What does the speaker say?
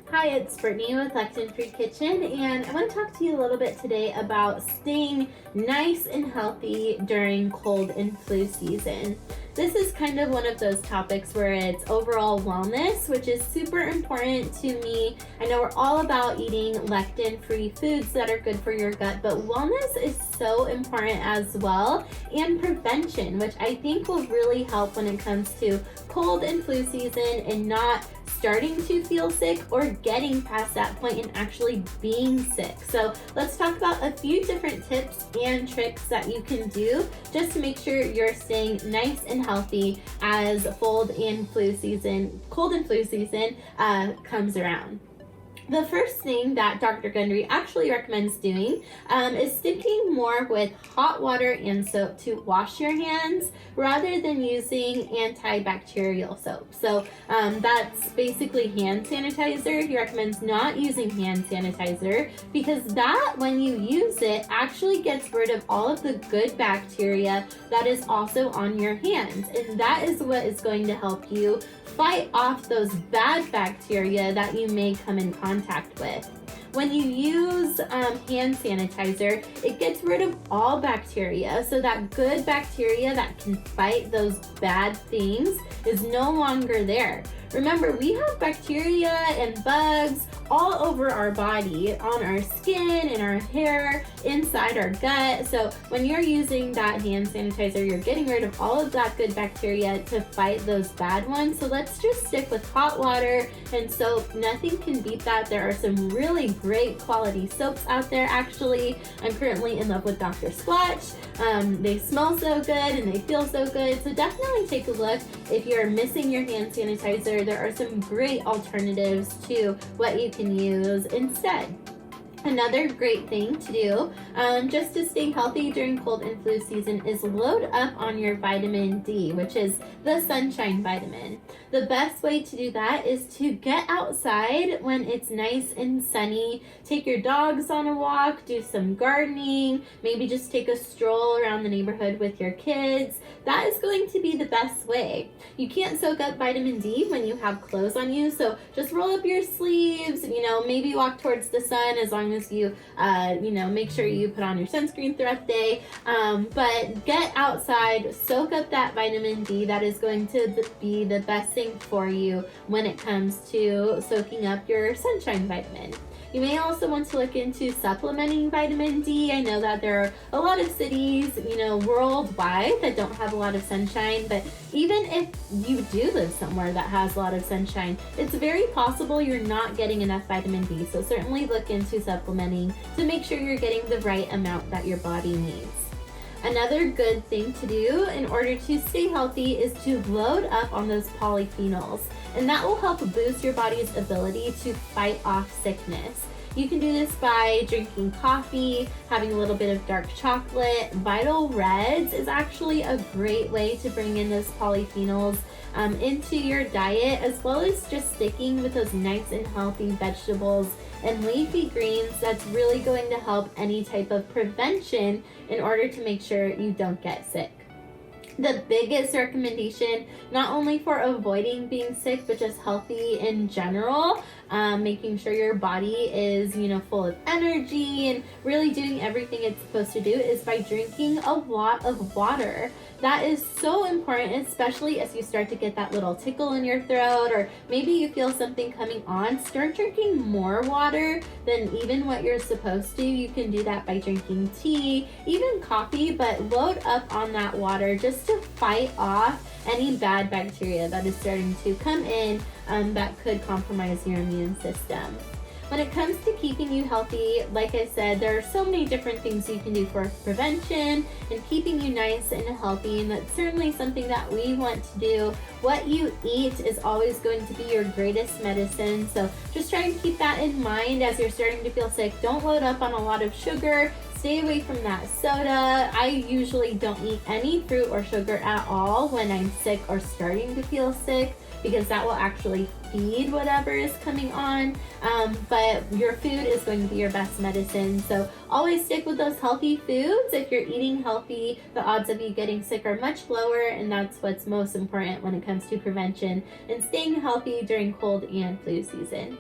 Hi, it's Brittany with Lectin Free Kitchen, and I want to talk to you a little bit today about staying nice and healthy during cold and flu season. This is kind of one of those topics where it's overall wellness, which is super important to me. I know we're all about eating lectin-free foods that are good for your gut, but wellness is so important as well, and prevention, which I think will really help when it comes to cold and flu season and not starting to feel sick or getting past that point and actually being sick. So let's talk about a few different tips and tricks that you can do just to make sure you're staying nice and healthy as cold and flu season comes around. The first thing that Dr. Gundry actually recommends doing is sticking more with hot water and soap to wash your hands rather than using antibacterial soap. So that's basically hand sanitizer. He recommends not using hand sanitizer because that, when you use it, actually gets rid of all of the good bacteria that is also on your hands. And that is what is going to help you fight off those bad bacteria that you may come in contact with. When you use hand sanitizer, it gets rid of all bacteria, so that good bacteria that can fight those bad things is no longer there. Remember, we have bacteria and bugs all over our body, on our skin, in our hair, inside our gut. So when you're using that hand sanitizer, you're getting rid of all of that good bacteria to fight those bad ones. So let's just stick with hot water and soap. Nothing can beat that. There are some really great quality soaps out there, actually. I'm currently in love with Dr. Squatch. They smell so good and they feel so good. So definitely take a look. If you're missing your hand sanitizer, there are some great alternatives to what you can use instead. Another great thing to do just to stay healthy during cold and flu season is load up on your vitamin D, which is the sunshine vitamin. The best way to do that is to get outside when it's nice and sunny. Take your dogs on a walk, do some gardening, maybe just take a stroll around the neighborhood with your kids. That is going to be the best way. You can't soak up vitamin D when you have clothes on you, so just roll up your sleeves, maybe walk towards the sun as long as you, make sure you put on your sunscreen throughout the day. But get outside, soak up that vitamin D. That is going to be the best thing for you when it comes to soaking up your sunshine vitamin. You may also want to look into supplementing vitamin D. I know that there are a lot of cities, worldwide that don't have a lot of sunshine, but even if you do live somewhere that has a lot of sunshine, it's very possible you're not getting enough vitamin D. So certainly look into supplementing to make sure you're getting the right amount that your body needs. Another good thing to do in order to stay healthy is to load up on those polyphenols, and that will help boost your body's ability to fight off sickness. You can do this by drinking coffee, having a little bit of dark chocolate. Vital Reds is actually a great way to bring in those polyphenols into your diet, as well as just sticking with those nice and healthy vegetables and leafy greens. That's really going to help any type of prevention in order to make sure you don't get sick. The biggest recommendation, not only for avoiding being sick, but just healthy in general, making sure your body is, full of energy and really doing everything it's supposed to do, is by drinking a lot of water. That is so important, especially as you start to get that little tickle in your throat, or maybe you feel something coming on. Start drinking more water than even what you're supposed to. You can do that by drinking tea, even coffee, but load up on that water just to fight off any bad bacteria that is starting to come in that could compromise your immune system. When it comes to keeping you healthy, like I said, there are so many different things you can do for prevention and keeping you nice and healthy, and that's certainly something that we want to do. What you eat is always going to be your greatest medicine, so just try and keep that in mind as you're starting to feel sick. Don't load up on a lot of sugar. Stay away from that soda. I usually don't eat any fruit or sugar at all when I'm sick or starting to feel sick, because that will actually feed whatever is coming on. But your food is going to be your best medicine. So always stick with those healthy foods. If you're eating healthy, the odds of you getting sick are much lower, and that's what's most important when it comes to prevention and staying healthy during cold and flu season.